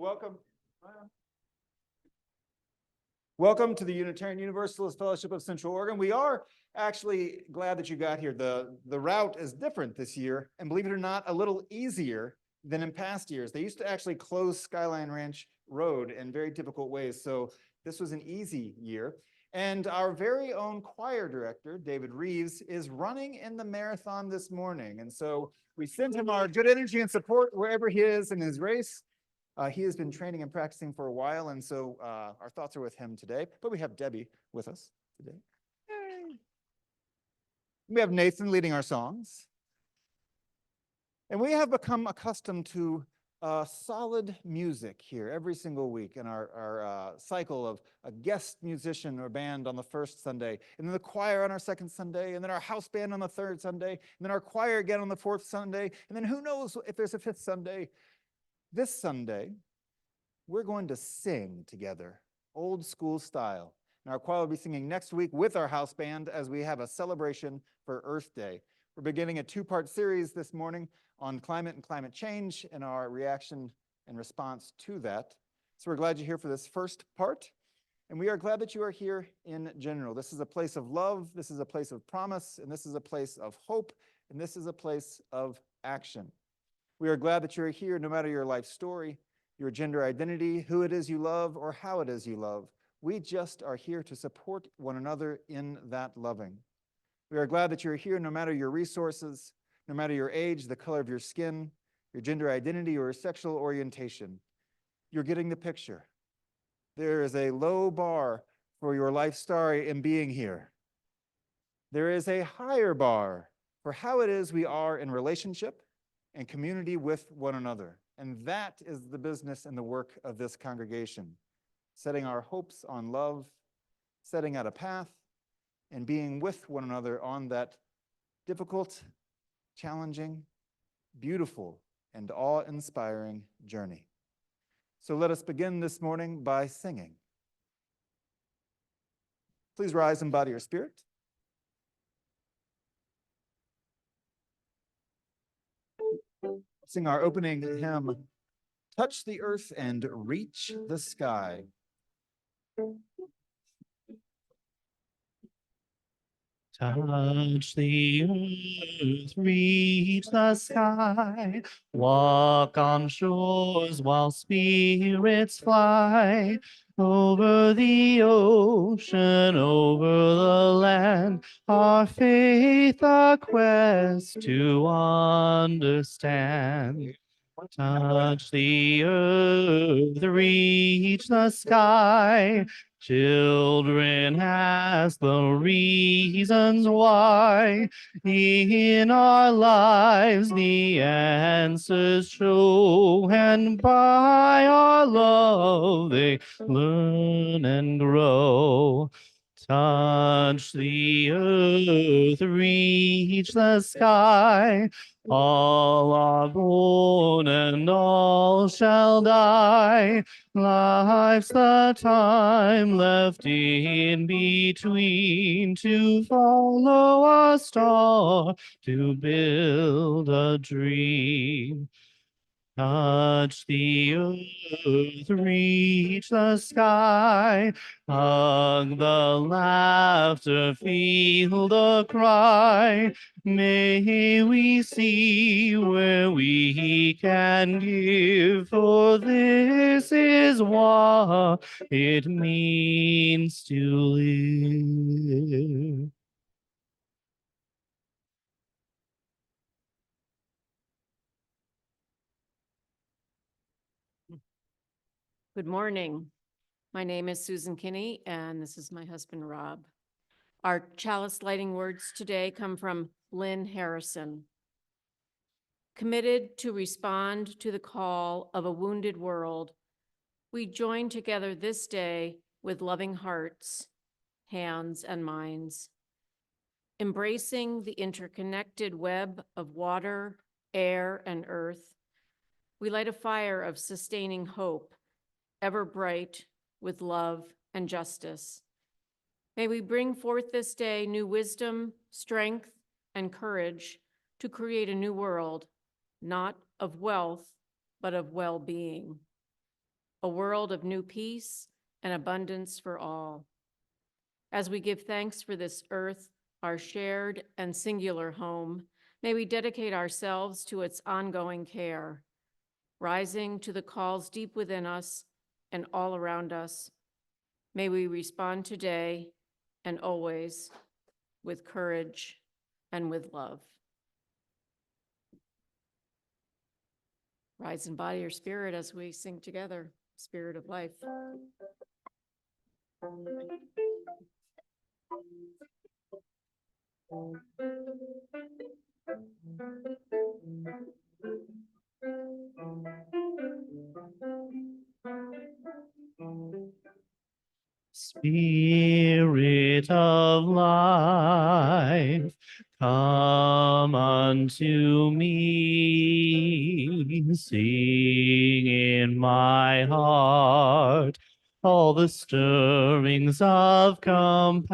welcome. Welcome to the Unitarian Universalist Fellowship of Central Oregon. We are actually glad that you got here. The route is different this year, and believe it or not, a little easier than in past years. They used to actually close Skyline Ranch Road in very difficult ways, so this was an easy year. And our very own choir director, David Reeves, is running in the marathon this morning. And so we send him our good energy and support wherever he is in his race. He has been training and practicing for a while, and so our thoughts are with him today. But we have Debbie with us today. Yay. We have Nathan leading our songs. And we have become accustomed to solid music here every single week in our cycle of a guest musician or band on the first Sunday, and then the choir on our second Sunday, and then our house band on the third Sunday, and then our choir again on the fourth Sunday, and then who knows if there's a fifth Sunday. This Sunday, we're going to sing together, old school style. And our choir will be singing next week with our house band as we have a celebration for Earth Day. We're beginning a two-part series this morning on climate and climate change and our reaction and response to that. So we're glad you're here for this first part. And we are glad that you are here in general. This is a place of love, this is a place of promise, and this is a place of hope, and this is a place of action. We are glad that you're here no matter your life story, your gender identity, who it is you love, or how it is you love. We just are here to support one another in that loving. We are glad that you're here no matter your resources, no matter your age, the color of your skin, your gender identity, or your sexual orientation. You're getting the picture. There is a low bar for your life story in being here. There is a higher bar for how it is we are in relationship and community with one another. And that is the business and the work of this congregation, setting our hopes on love, setting out a path, and being with one another on that difficult, challenging, beautiful, and awe-inspiring journey. So let us begin this morning by singing. Please rise and body your spirit. Sing our opening hymn, Touch the Earth and Reach the Sky. Touch the earth, reach the sky, walk on shores while spirits fly, over the ocean, over the land, our faith a quest to understand. Touch the earth, reach the sky. Children ask the reasons why. In our lives the answers show, and by our love they learn and grow. Touch the earth, reach the sky. All are born and all shall die. Life's the time left in between to follow a star, to build a dream. Touch the earth, reach the sky, hug the laughter, feel the cry. May we see where we can give, for this is what it means to live. Good morning. My name is Susan Kinney, and this is my husband, Rob. Our chalice lighting words today come from Lynn Harrison. Committed to respond to the call of a wounded world, we join together this day with loving hearts, hands, and minds, embracing the interconnected web of water, air, and earth. We light a fire of sustaining hope, ever bright with love and justice. May we bring forth this day new wisdom, strength, and courage to create a new world, not of wealth, but of well-being. a world of new peace and abundance for all. As we give thanks for this earth, our shared and singular home, may we dedicate ourselves to its ongoing care, rising to the calls deep within us and all around us. May we respond today and always with courage and with love. Rise in body or spirit as we sing together, Spirit of Life. Spirit of life, come unto me, sing in my heart all the stirrings of compassion.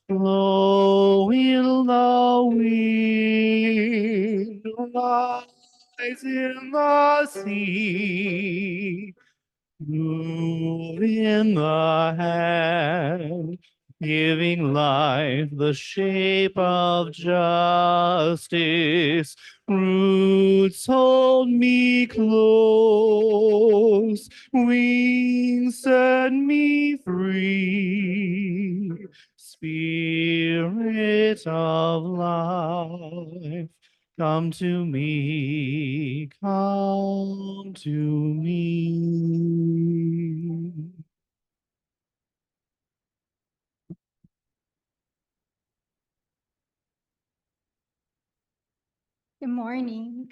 Blow in the wind, rise in the sea. Move in the hand, giving life the shape of justice. Roots hold me close, wings set me free. Spirit of life, come to me, come to me. Good morning.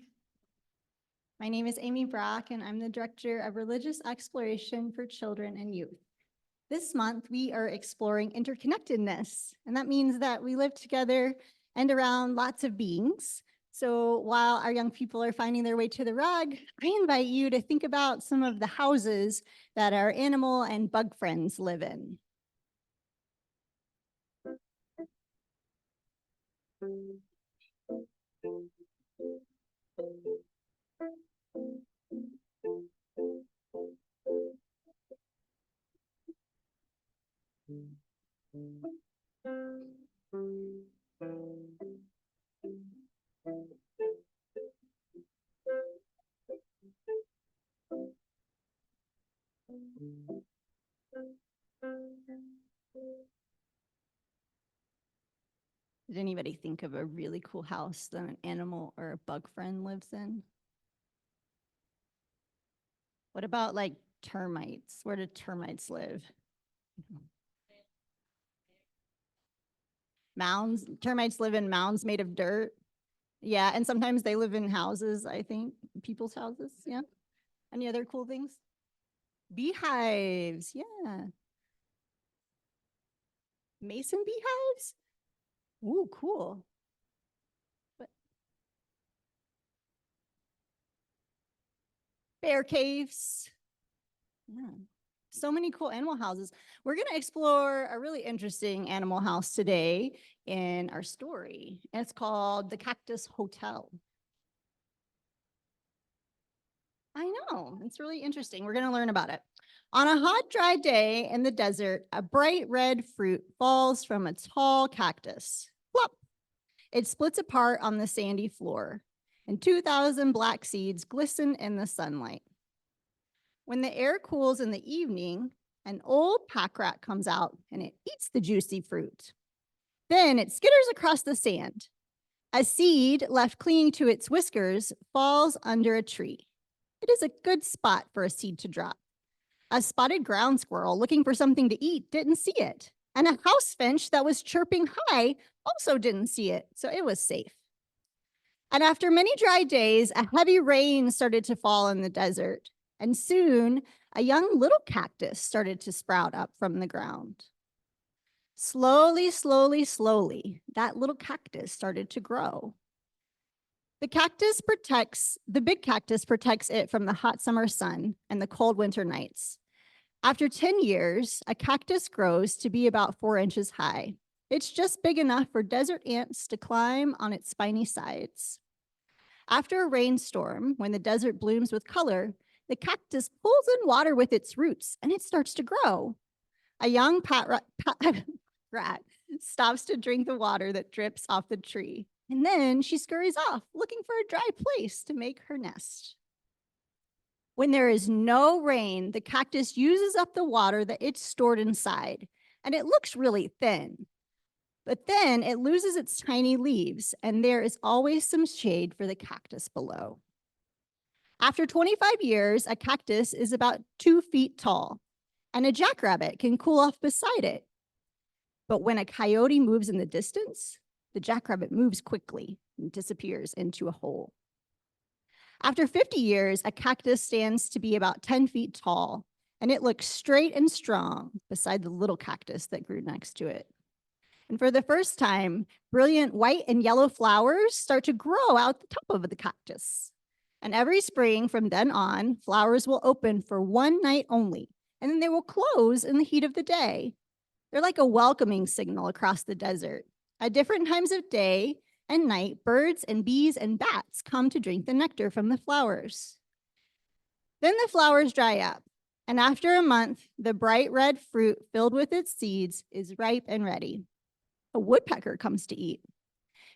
My name is Amy Brock, and I'm the Director of Religious Exploration for Children and Youth. This month, we are exploring interconnectedness, and that means that we live together and around lots of beings. So while our young people are finding their way to the rug, I invite you to think about some of the houses that our animal and bug friends live in. Did anybody think of a really cool house that an animal or a bug friend lives in? What about like termites? Where do termites live? Mounds. Termites live in mounds made of dirt. Yeah, and sometimes they live in houses, I think, people's houses. Yeah. Any other cool things? Beehives. Yeah. Mason beehives? Ooh, cool. But bear caves. Yeah. So many cool animal houses. We're going to explore a really interesting animal house today in our story. And it's called the Cactus Hotel. I know, it's really interesting. We're going to learn about it. On a hot, dry day in the desert, a bright red fruit falls from a tall cactus. Plop! It splits apart on the sandy floor, and 2,000 black seeds glisten in the sunlight. When the air cools in the evening, an old pack rat comes out and it eats the juicy fruit. Then it skitters across the sand. A seed left clinging to its whiskers falls under a tree. It is a good spot for a seed to drop. A spotted ground squirrel looking for something to eat didn't see it. And a house finch that was chirping high also didn't see it, so it was safe. And after many dry days, a heavy rain started to fall in the desert. And soon, a young little cactus started to sprout up from the ground. Slowly, slowly, slowly, that little cactus started to grow. The big cactus protects it from the hot summer sun and the cold winter nights. After 10 years, a cactus grows to be about 4 inches high. It's just big enough for desert ants to climb on its spiny sides. After a rainstorm, when the desert blooms with color, The cactus pulls in water with its roots and it starts to grow. A young rat stops to drink the water that drips off the tree. And then she scurries off, looking for a dry place to make her nest. When there is no rain, the cactus uses up the water that it's stored inside, and it looks really thin. But then it loses its tiny leaves, and there is always some shade for the cactus below. After 25 years, a cactus is about 2 feet tall, and a jackrabbit can cool off beside it. But when a coyote moves in the distance, the jackrabbit moves quickly and disappears into a hole. After 50 years, a cactus stands to be about 10 feet tall, and it looks straight and strong beside the little cactus that grew next to it. And for the first time, brilliant white and yellow flowers start to grow out the top of the cactus. And every spring from then on, flowers will open for one night only, and then they will close in the heat of the day. They're like a welcoming signal across the desert. At different times of day and night, birds and bees and bats come to drink the nectar from the flowers. Then the flowers dry up, and after a month, the bright red fruit filled with its seeds is ripe and ready. A woodpecker comes to eat.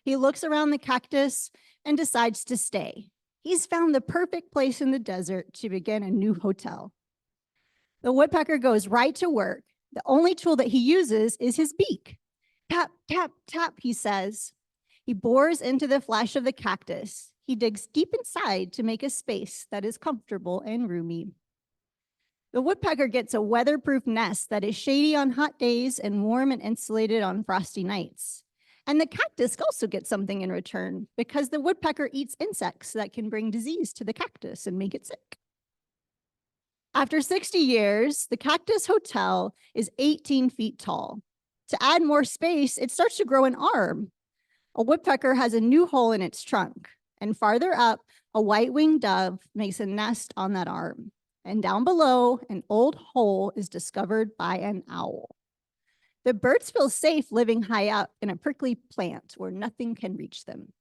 He looks around the cactus and decides to stay. He's found the perfect place in the desert to begin a new hotel. The woodpecker goes right to work. The only tool that he uses is his beak. Tap, tap, tap, he says. He bores into the flesh of the cactus. He digs deep inside to make a space that is comfortable and roomy. The woodpecker gets a weatherproof nest that is shady on hot days and warm and insulated on frosty nights. And the cactus also gets something in return because the woodpecker eats insects that can bring disease to the cactus and make it sick. After 60 years, the cactus hotel is 18 feet tall. To add more space, it starts to grow an arm. A woodpecker has a new hole in its trunk, and farther up, a white-winged dove makes a nest on that arm. And down below, an old hole is discovered by an owl. The birds feel safe living high up in a prickly plant where nothing can reach them.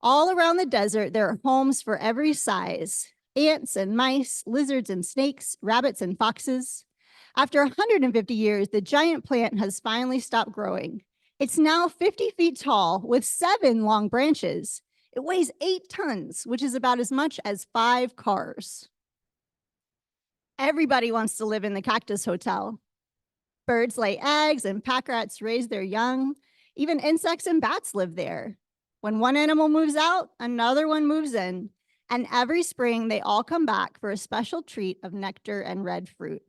All around the desert, there are homes for every size: ants and mice, lizards and snakes, rabbits and foxes. After 150 years, the giant plant has finally stopped growing. It's now 50 feet tall with 7 long branches. It weighs 8 tons, which is about as much as 5 cars. Everybody wants to live in the cactus hotel. Birds lay eggs and pack rats raise their young. Even insects and bats live there. When one animal moves out, another one moves in. And every spring, they all come back for a special treat of nectar and red fruit.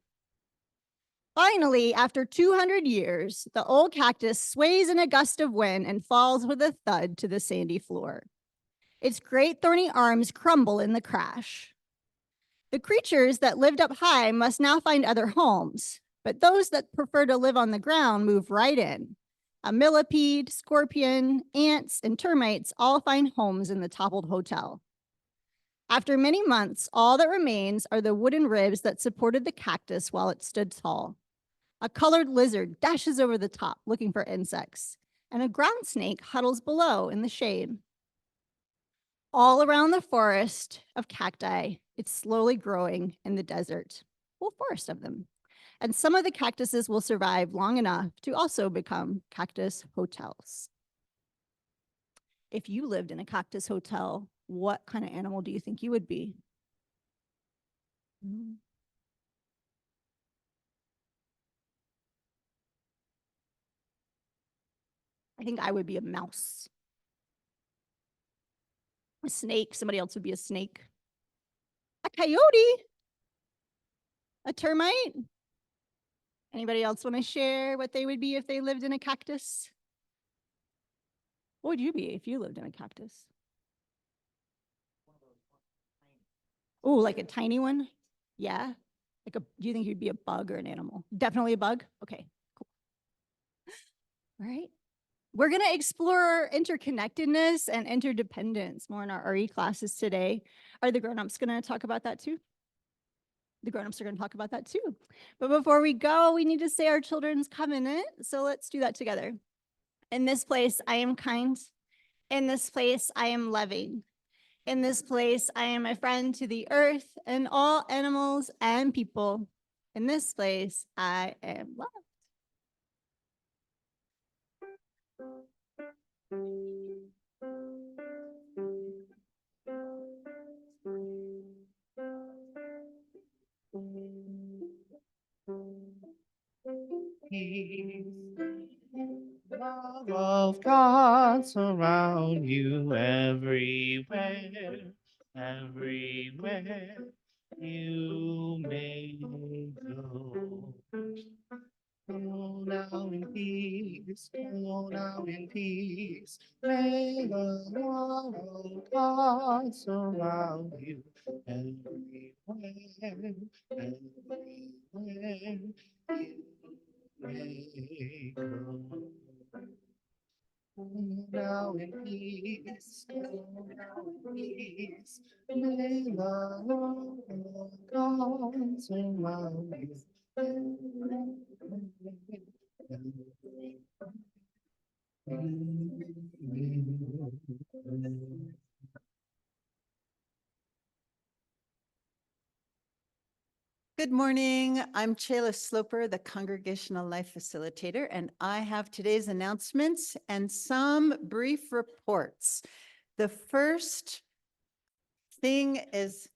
Finally, after 200 years, the old cactus sways in a gust of wind and falls with a thud to the sandy floor. Its great thorny arms crumble in the crash. The creatures that lived up high must now find other homes, but those that prefer to live on the ground move right in. A millipede, scorpion, ants, and termites all find homes in the toppled hotel. After many months, all that remains are the wooden ribs that supported the cactus while it stood tall. A colored lizard dashes over the top looking for insects, and a ground snake huddles below in the shade. All around the forest of cacti, it's slowly growing in the desert, whole forest of them. And some of the cactuses will survive long enough to also become cactus hotels. If you lived in a cactus hotel, what kind of animal do you think you would be? I think I would be a mouse. A snake, somebody else would be a snake. A coyote. A termite. Anybody else want to share what they would be if they lived in a cactus? What would you be if you lived in a cactus? Oh, like a tiny one? Yeah. Do you think you'd be a bug or an animal? Definitely a bug? Okay, cool. All right. We're going to explore interconnectedness and interdependence more in our RE classes today. Are the grown-ups going to talk about that too? The grown-ups are going to talk about that too. But before we go, we need to say our children's covenant. So let's do that together. In this place, I am kind. In this place, I am loving. In this place, I am a friend to the earth and all animals and people. In this place, I am loved. Peace, love of God surround you everywhere, everywhere you may go. Go now in peace, go now in peace. May the love of God surround you everywhere, everywhere you may go. Go now in peace, go now in peace. May the love of God surround you everywhere, everywhere. Good morning. I'm Chayla Sloper, the Congregational Life Facilitator, and I have today's announcements and some brief reports. The first thing is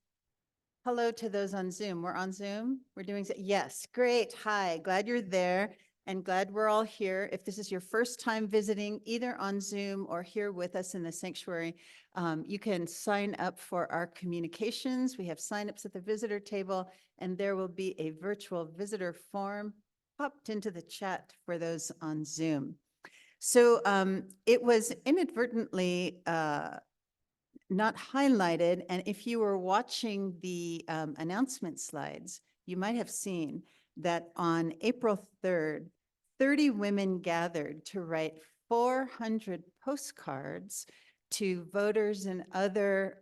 hello to those on Zoom. We're on Zoom? We're doing, yes, great. Hi, glad you're there and glad we're all here. If this is your first time visiting either on Zoom or here with us in the sanctuary, you can sign up for our communications. We have signups at the visitor table, and there will be a virtual visitor form popped into the chat for those on Zoom. So it was inadvertently not highlighted, and if you were watching the announcement slides, you might have seen that on April 3rd, 30 women gathered to write 400 postcards to voters in other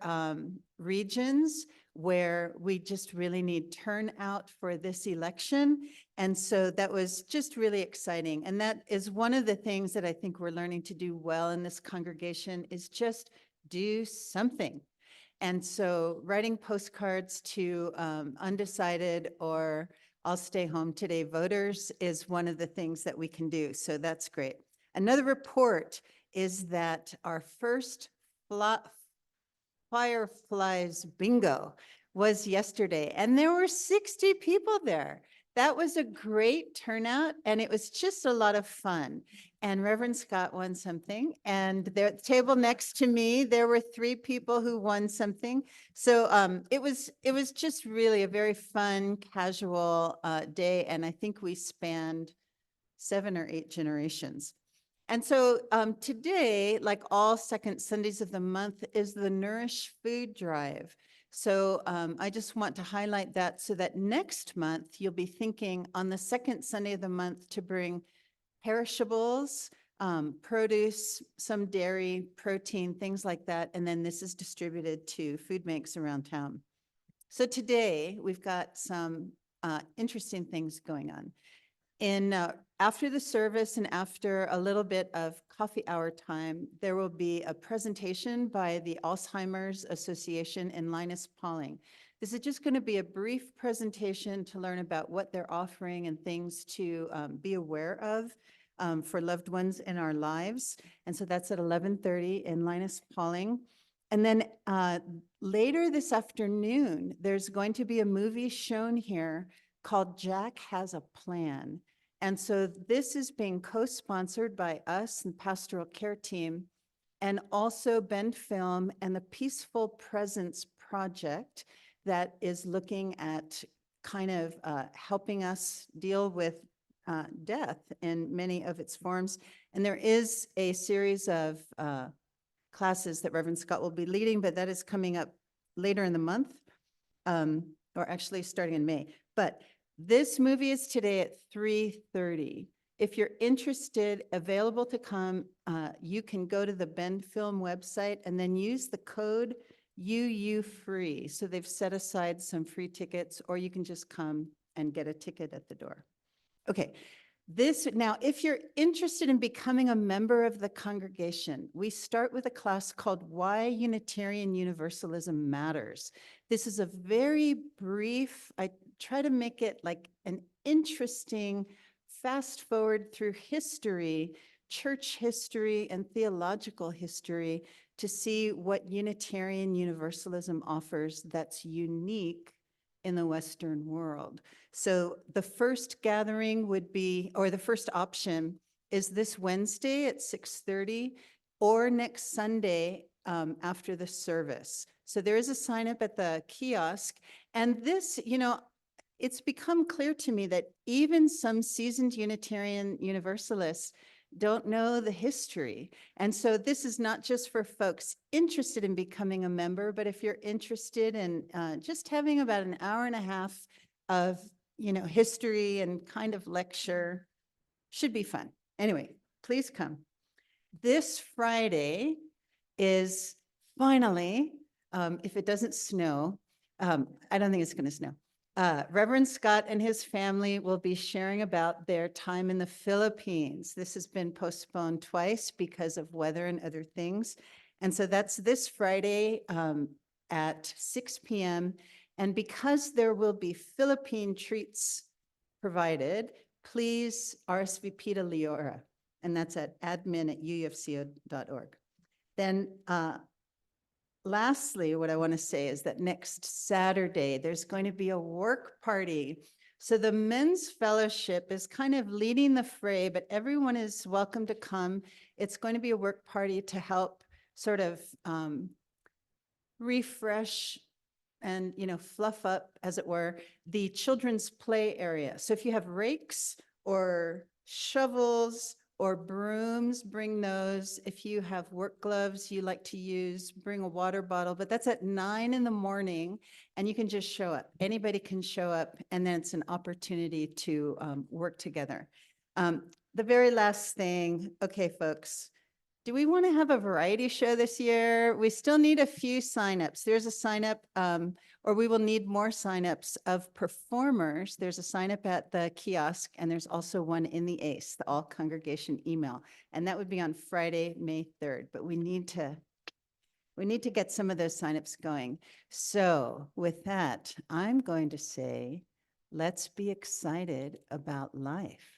regions where we just really need turnout for this election. And so that was just really exciting. And that is one of the things that I think we're learning to do well in this congregation is just do something. And so writing postcards to undecided or I'll stay home today voters is one of the things that we can do. So that's great. Another report is that our first Fireflies bingo was yesterday, and there were 60 people there. That was a great turnout, and it was just a lot of fun. And Reverend Scott won something, and there at the table next to me, there were 3 people who won something. So it was just really a very fun, casual day, and I think we spanned 7 or 8 generations. And so today, like all second Sundays of the month, is the Nourish Food Drive. So I just want to highlight that so that next month you'll be thinking on the second Sunday of the month to bring perishables, produce, some dairy, protein, things like that. And then this is distributed to food banks around town. So today we've got some interesting things going on. After the service and after a little bit of coffee hour time, there will be a presentation by the Alzheimer's Association in Linus Pauling. This is just going to be a brief presentation to learn about what they're offering and things to be aware of for loved ones in our lives. And so that's at 11:30 in Linus Pauling. And then later this afternoon, there's going to be a movie shown here called Jack Has a Plan. And so this is being co-sponsored by us and Pastoral Care Team, and also Bend Film and the Peaceful Presence Project that is looking at kind of helping us deal with death in many of its forms. And there is a series of classes that Reverend Scott will be leading, but that is coming up later in the month, or actually starting in May. But this movie is today at 3:30. If you're interested, available to come, you can go to the Bend Film website and then use the code UU-FREE. So they've set aside some free tickets, or you can just come and get a ticket at the door. Okay, Now, if you're interested in becoming a member of the congregation, we start with a class called Why Unitarian Universalism Matters. This is a very brief, I try to make it like an interesting fast forward through history, church history and theological history to see what Unitarian Universalism offers that's unique in the Western world. So the first gathering would be, or the first option is this Wednesday at 6:30 or next Sunday after the service. So there is a sign up at the kiosk. And this, it's become clear to me that even some seasoned Unitarian Universalists don't know the history. And so this is not just for folks interested in becoming a member, but if you're interested in just having about an hour and a half of, history and kind of lecture, should be fun. Anyway, please come. This Friday is finally, if it doesn't snow, I don't think it's going to snow. Reverend Scott and his family will be sharing about their time in the Philippines. This has been postponed twice because of weather and other things. And so that's this Friday at 6 p.m. And because there will be Philippine treats provided, please RSVP to Leora. And that's at admin@uufco.org. Then lastly, what I want to say is that next Saturday, there's going to be a work party. So the men's fellowship is kind of leading the fray, but everyone is welcome to come. It's going to be a work party to help sort of refresh and, fluff up, as it were, the children's play area. So if you have rakes or shovels or brooms, bring those. If you have work gloves you like to use, bring a water bottle, but that's at 9 in the morning and you can just show up. Anybody can show up and then it's an opportunity to work together. The very last thing, okay, folks, do we want to have a variety show this year? We still need a few signups. There's a sign up, or we will need more signups of performers. There's a sign up at the kiosk, and there's also one in the ACE, the all congregation email. And that would be on Friday, May 3rd. But we need to get some of those signups going. So with that, I'm going to say, let's be excited about life.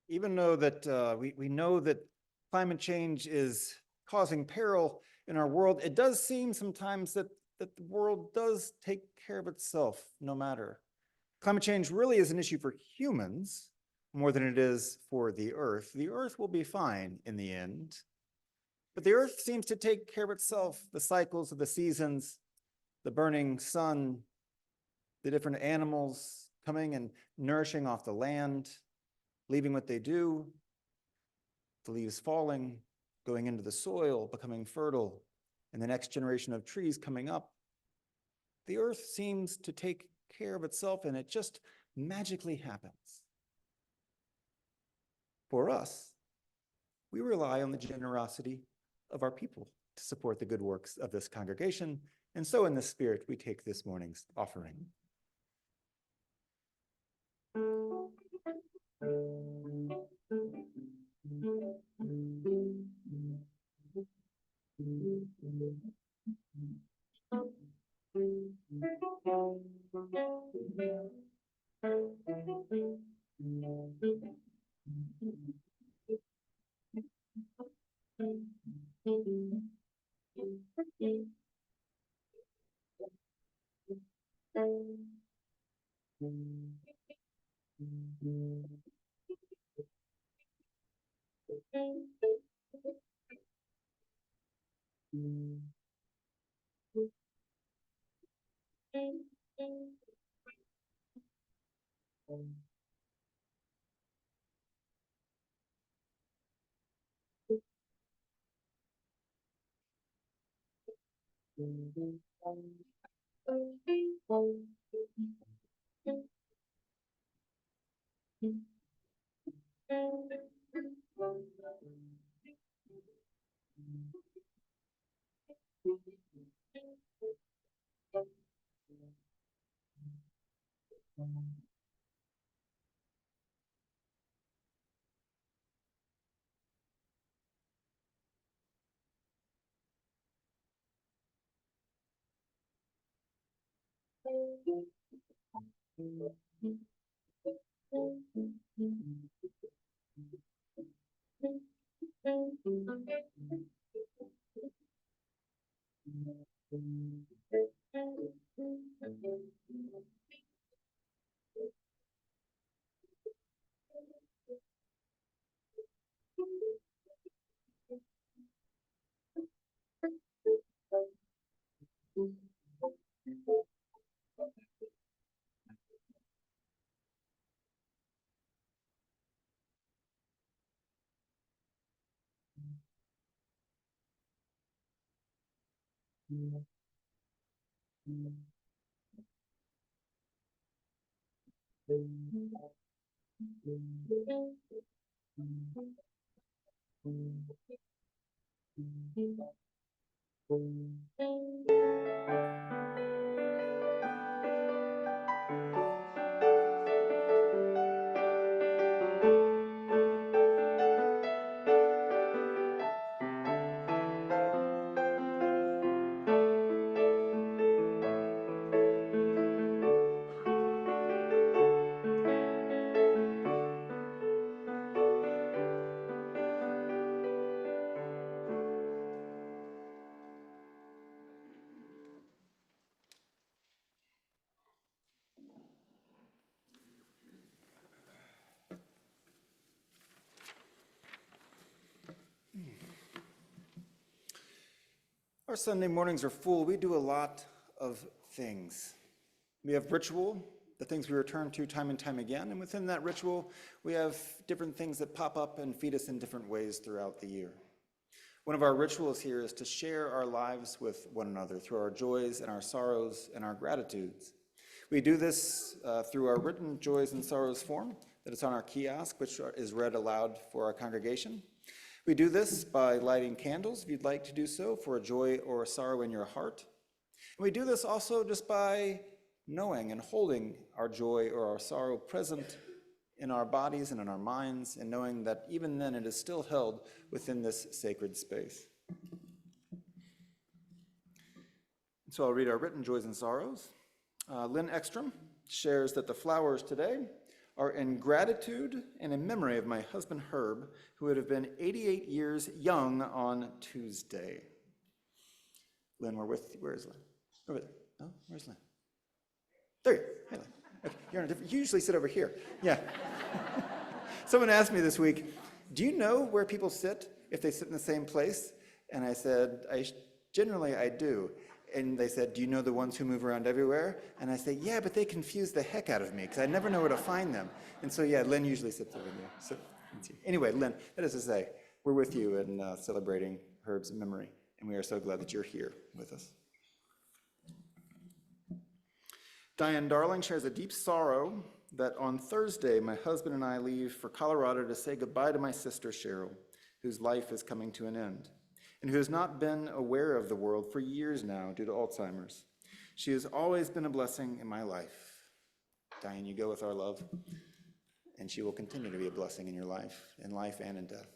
Even though that we know that climate change is causing peril in our world, it does seem sometimes that the world does take care of itself no matter. Climate change really is an issue for humans more than it is for the earth. The earth will be fine in the end, but the earth seems to take care of itself. The cycles of the seasons, the burning sun, the different animals coming and nourishing off the land, leaving what they do, the leaves falling, going into the soil, becoming fertile, and the next generation of trees coming up. The earth seems to take care of itself and it just magically happens. For us, we rely on the generosity of our people to support the good works of this congregation, and so in this spirit, we take this morning's offering. Our Sunday mornings are full. We do a lot of things. We have ritual, the things we return to time and time again, and within that ritual, we have different things that pop up and feed us in different ways throughout the year. One of our rituals here is to share our lives with one another through our joys and our sorrows and our gratitudes. We do this through our written joys and sorrows form that is on our kiosk, which is read aloud for our congregation. We do this by lighting candles, if you'd like to do so, for a joy or a sorrow in your heart. And we do this also just by knowing and holding our joy or our sorrow present in our bodies and in our minds, and knowing that even then it is still held within this sacred space. So I'll read our written joys and sorrows. Lynn Ekstrom shares that the flowers today are in gratitude and in memory of my husband Herb, who would have been 88 years young on Tuesday. Lynn, we're with you. Where is Lynn? Over there. Oh, where's Lynn? There you are. Hey, Lynn. Okay, you're on a different, you usually sit over here. Yeah. Someone asked me this week, do you know where people sit if they sit in the same place? And I said, generally I do. And they said, do you know the ones who move around everywhere? And I say, yeah, but they confuse the heck out of me because I never know where to find them. And so, yeah, Lynn usually sits over there. So, anyway, Lynn, that is to say, we're with you in celebrating Herb's memory, and we are so glad that you're here with us. Diane Darling shares a deep sorrow that on Thursday, my husband and I leave for Colorado to say goodbye to my sister, Cheryl, whose life is coming to an end, and who has not been aware of the world for years now due to Alzheimer's. She has always been a blessing in my life. Diane, you go with our love, and she will continue to be a blessing in your life and in death.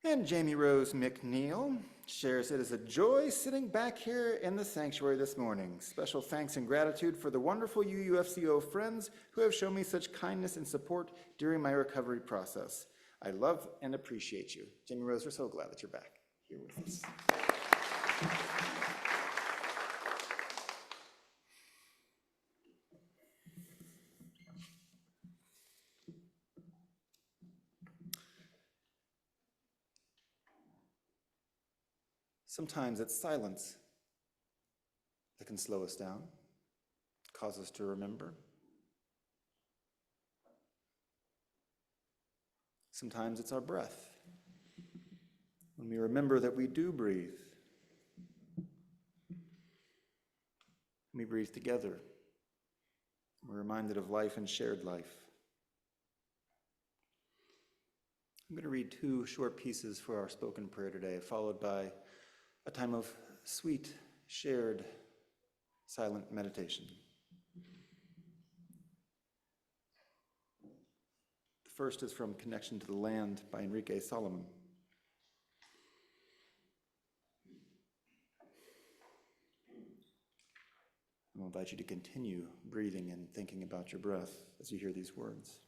And Jamie Rose McNeil shares, it is a joy sitting back here in the sanctuary this morning. Special thanks and gratitude for the wonderful UUFCO friends who have shown me such kindness and support during my recovery process. I love and appreciate you. Jamie Rose, we're so glad that you're back here with us. Sometimes it's silence that can slow us down, cause us to remember. Sometimes it's our breath. When we remember that we do breathe, we breathe together. We're reminded of life and shared life. I'm going to read two short pieces for our spoken prayer today, followed by a time of sweet shared silent meditation. The first is from Connection to the Land by Enrique Solomon. I'll invite you to continue breathing and thinking about your breath as you hear these words.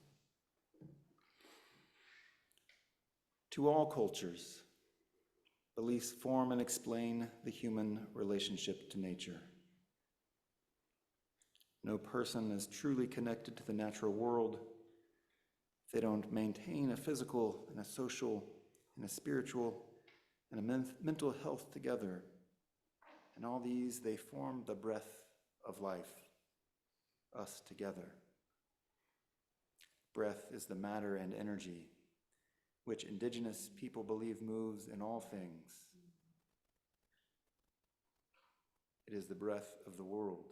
To all cultures, beliefs form and explain the human relationship to nature. No person is truly connected to the natural world if they don't maintain a physical and a social and a spiritual and a mental health together. And all these, they form the breath of life, us together. Breath is the matter and energy which indigenous people believe moves in all things. It is the breath of the world,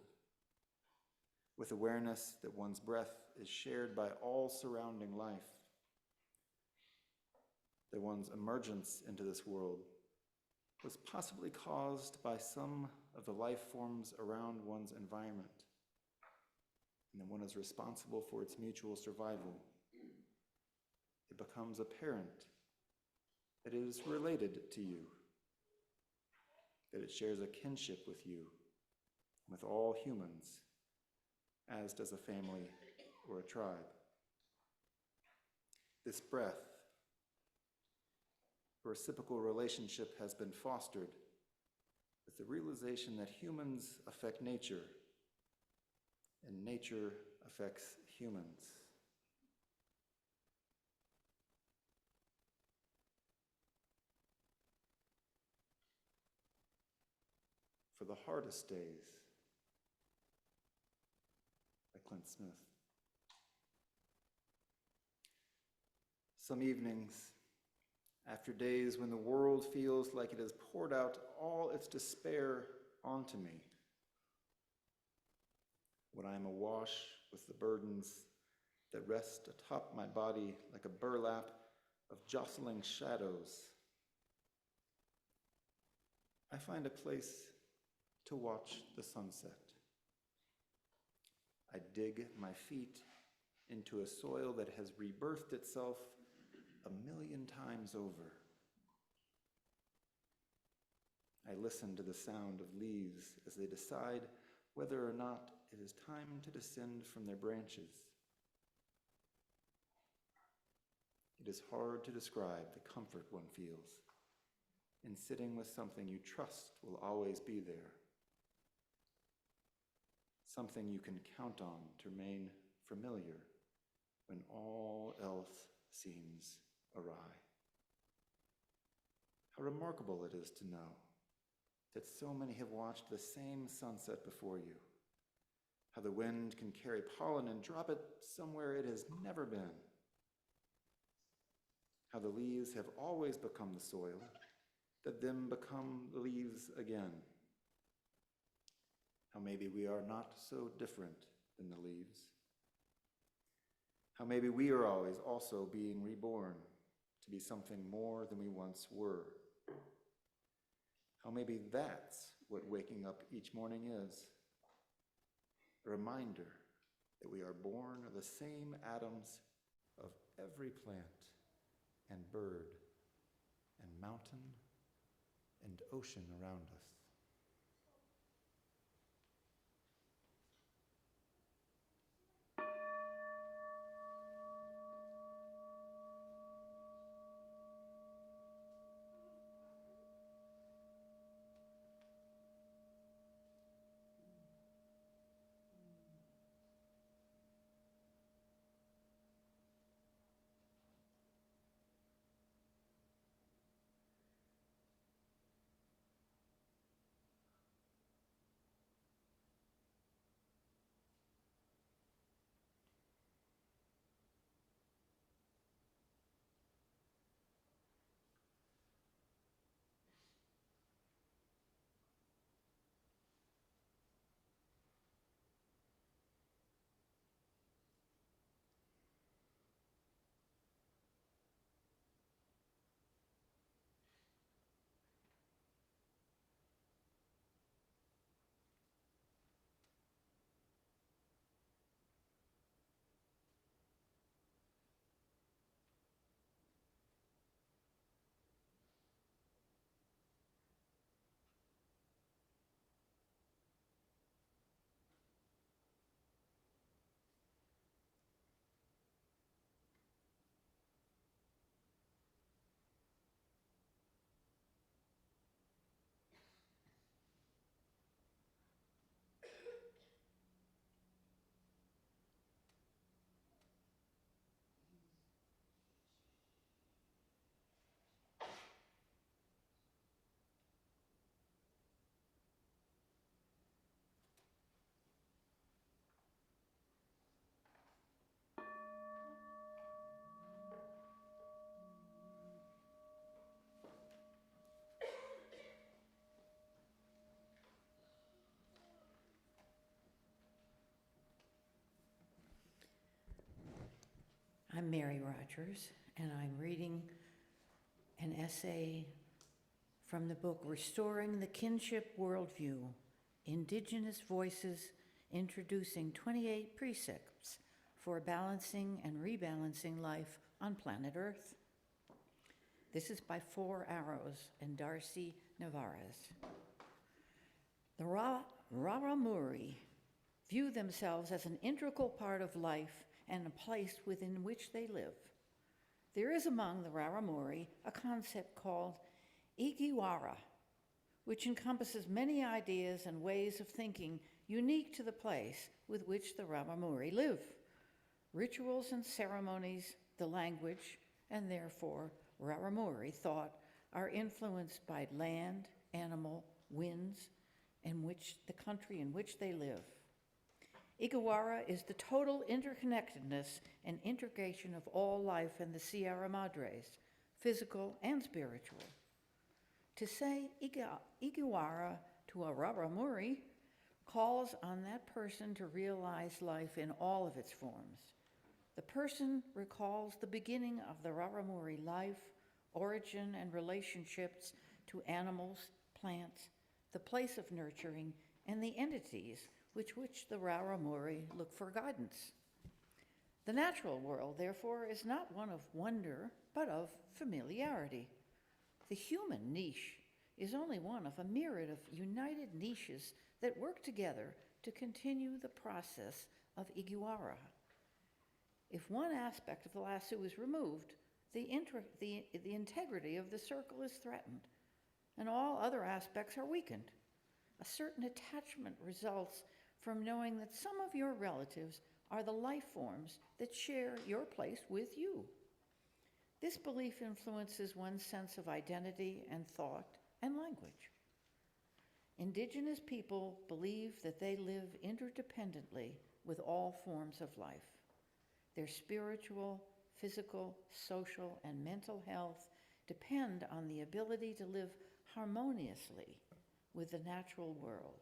with awareness that one's breath is shared by all surrounding life, that one's emergence into this world was possibly caused by some of the life forms around one's environment, and that one is responsible for its mutual survival. It becomes apparent that it is related to you, that it shares a kinship with you, with all humans, as does a family or a tribe. This breath, a reciprocal relationship, has been fostered with the realization that humans affect nature and nature affects humans. For the Hardest Days by Clint Smith. Some evenings, after days when the world feels like it has poured out all its despair onto me, when I am awash with the burdens that rest atop my body like a burlap of jostling shadows, I find a place to watch the sunset. I dig my feet into a soil that has rebirthed itself 1,000,000 times over. I listen to the sound of leaves as they decide whether or not it is time to descend from their branches. It is hard to describe the comfort one feels in sitting with something you trust will always be there, something you can count on to remain familiar when all else seems awry. How remarkable it is to know that so many have watched the same sunset before you, how the wind can carry pollen and drop it somewhere it has never been, how the leaves have always become the soil, that then become the leaves again, how maybe we are not so different than the leaves, how maybe we are always also being reborn to be something more than we once were, how maybe that's what waking up each morning is, a reminder that we are born of the same atoms of every plant and bird and mountain and ocean around us. I'm Mary Rogers, and I'm reading an essay from the book Restoring the Kinship Worldview, Indigenous Voices Introducing 28 Precepts for Balancing and Rebalancing Life on Planet Earth. This is by Four Arrows and Darcy Navarez. The Raramuri view themselves as an integral part of life and a place within which they live. There is among the Raramuri a concept called Igiwara, which encompasses many ideas and ways of thinking unique to the place with which the Raramuri live. Rituals and ceremonies, the language, and therefore Raramuri thought are influenced by land, animal, winds, and the country in which they live. Igiwara is the total interconnectedness and integration of all life in the Sierra Madres, physical and spiritual. To say Igiwara to a Raramuri calls on that person to realize life in all of its forms. The person recalls the beginning of the Raramuri life, origin and relationships to animals, plants, the place of nurturing, and the entities with which the Raramuri look for guidance. The natural world, therefore, is not one of wonder, but of familiarity. The human niche is only one of a myriad of united niches that work together to continue the process of Igiwara. If one aspect of the lasso is removed, the integrity of the circle is threatened, and all other aspects are weakened. A certain attachment results from knowing that some of your relatives are the life forms that share your place with you. This belief influences one's sense of identity and thought and language. Indigenous people believe that they live interdependently with all forms of life. Their spiritual, physical, social, and mental health depend on the ability to live harmoniously with the natural world.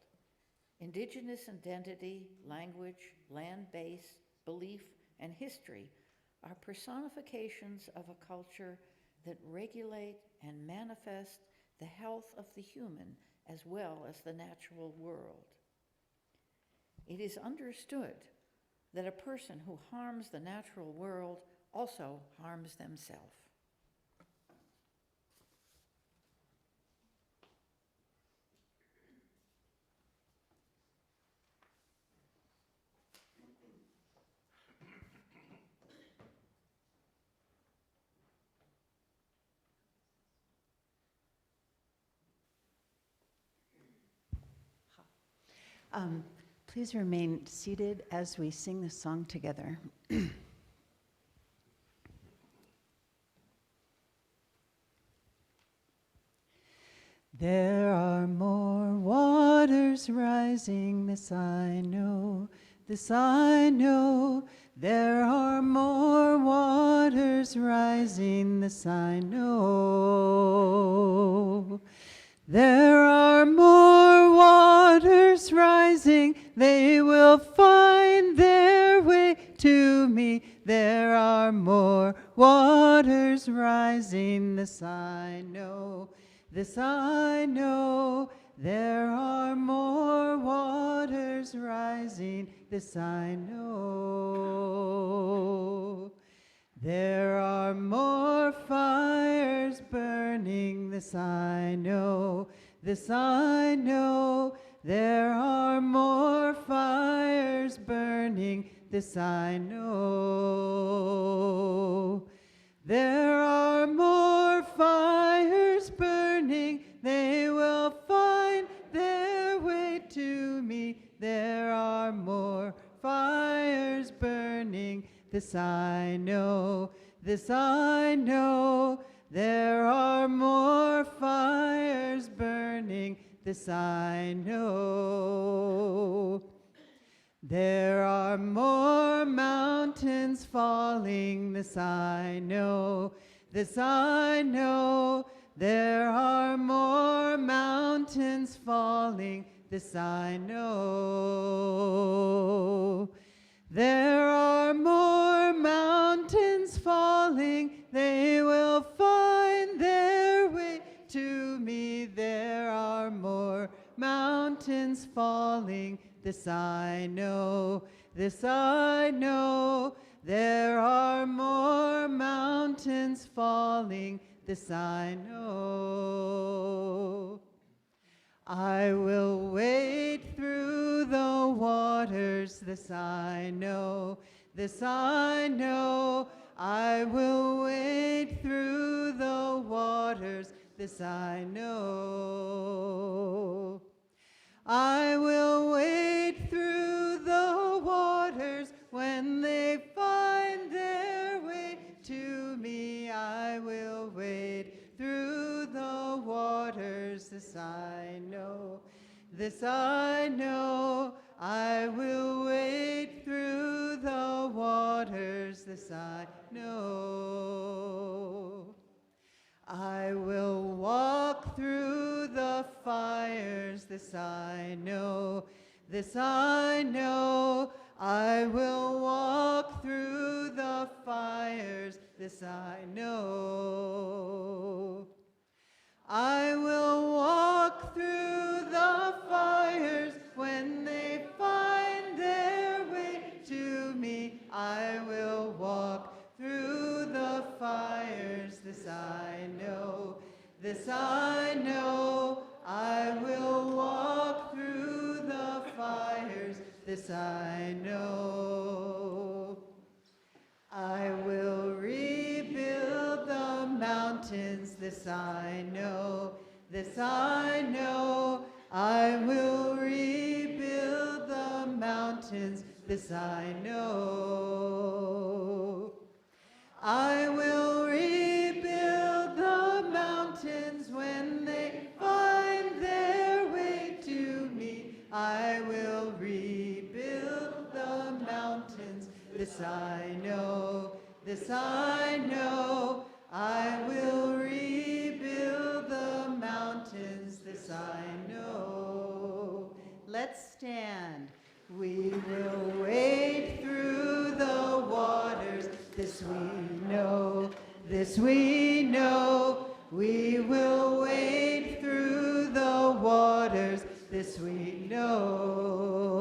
Indigenous identity, language, land base, belief, and history are personifications of a culture that regulate and manifest the health of the human as well as the natural world. It is understood that a person who harms the natural world also harms themselves. Please remain seated as we sing the song together. There are more waters rising, this I know, this I know. There are more waters rising, this I know. There are more waters rising, they will find their way to me. There are more waters rising, this I know, this I know. There are more waters rising, this I know. There are more fires burning, this I know, this I know. There are more fires burning, this I know. There are more fires burning, they will find their way to me. There are more fires burning, this I know, this I know. There are more fires burning, this I know. There are more mountains falling, this I know, this I know. There are more mountains falling, this I know. There are more mountains falling, they will find their way to me. There are more mountains falling, this I know, this I know. There are more mountains falling, this I know. I will wade through the waters, this I know, this I know. I will wade through the waters, this I know. I will wade through the waters when they find their way to me. I will wade through the waters, this I know, this I know. I will wade through the waters, this I know. I will walk through the fires, this I know, this I know. I will walk through the fires, this I know. I will walk through the fires when they find their way to me. I will walk through the fires, this I know, this I know. I will walk through the fires, this I know. I will rebuild the mountains, this I know, this I know. I will rebuild the mountains, this I know. I will rebuild the mountains when they find their way to me. I will rebuild the mountains, this I know, this I know. I will rebuild the mountains, this I know. Let's stand. We will wade through the waters, this we know, this we know. We will wade through the waters, this we know.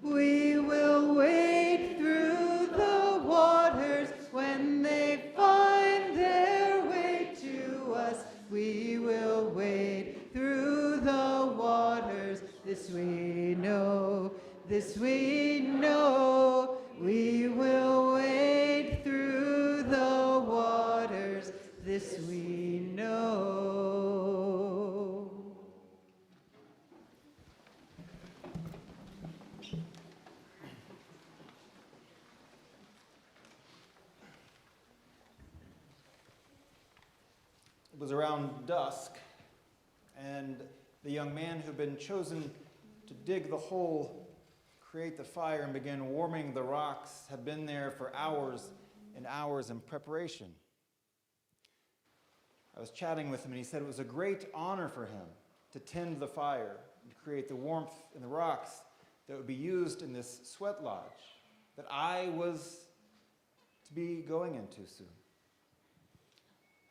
We will wade through the waters when they find their way to us. We will wade through the waters, this we know, this we know. We will wade through the waters, this we know. It was around dusk, and the young man who'd been chosen to dig the hole, create the fire, and begin warming the rocks had been there for hours and hours in preparation. I was chatting with him, and he said it was a great honor for him to tend the fire and create the warmth in the rocks that would be used in this sweat lodge that I was to be going into soon.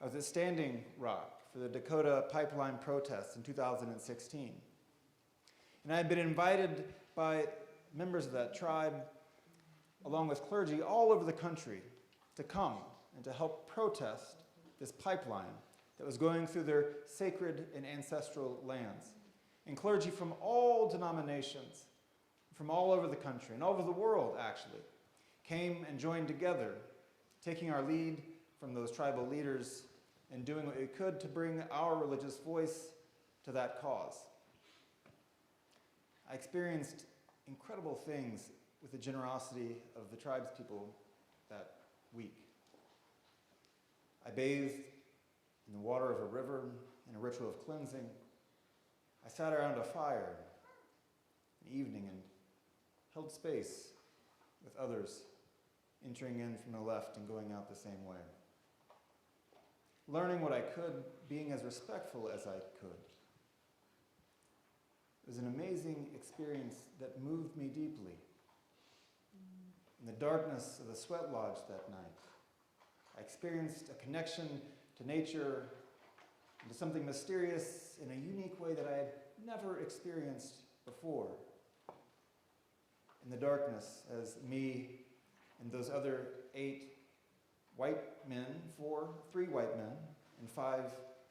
I was at Standing Rock for the Dakota pipeline protests in 2016. And I had been invited by members of that tribe, along with clergy all over the country, to come and to help protest this pipeline that was going through their sacred and ancestral lands. And clergy from all denominations, from all over the country, and all over the world, actually, came and joined together, taking our lead from those tribal leaders and doing what we could to bring our religious voice to that cause. I experienced incredible things with the generosity of the tribespeople that week. I bathed in the water of a river in a ritual of cleansing. I sat around a fire in the evening and held space with others, entering in from the left and going out the same way. Learning what I could, being as respectful as I could. It was an amazing experience that moved me deeply. In the darkness of the sweat lodge that night, I experienced a connection to nature and to something mysterious in a unique way that I had never experienced before. In the darkness, as me and those other 8 white men, 3 white men, and 5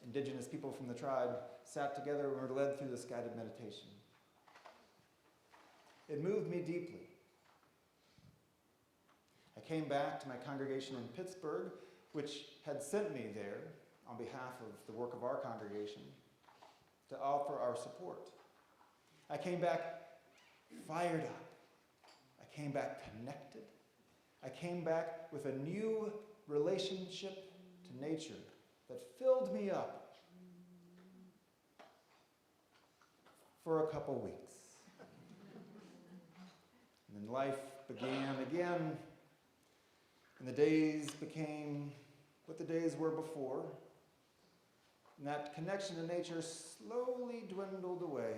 indigenous people from the tribe sat together and were led through this guided meditation. It moved me deeply. I came back to my congregation in Pittsburgh, which had sent me there on behalf of the work of our congregation to offer our support. I came back fired up. I came back connected. I came back with a new relationship to nature that filled me up for a couple weeks. And then life began again, and the days became what the days were before. And that connection to nature slowly dwindled away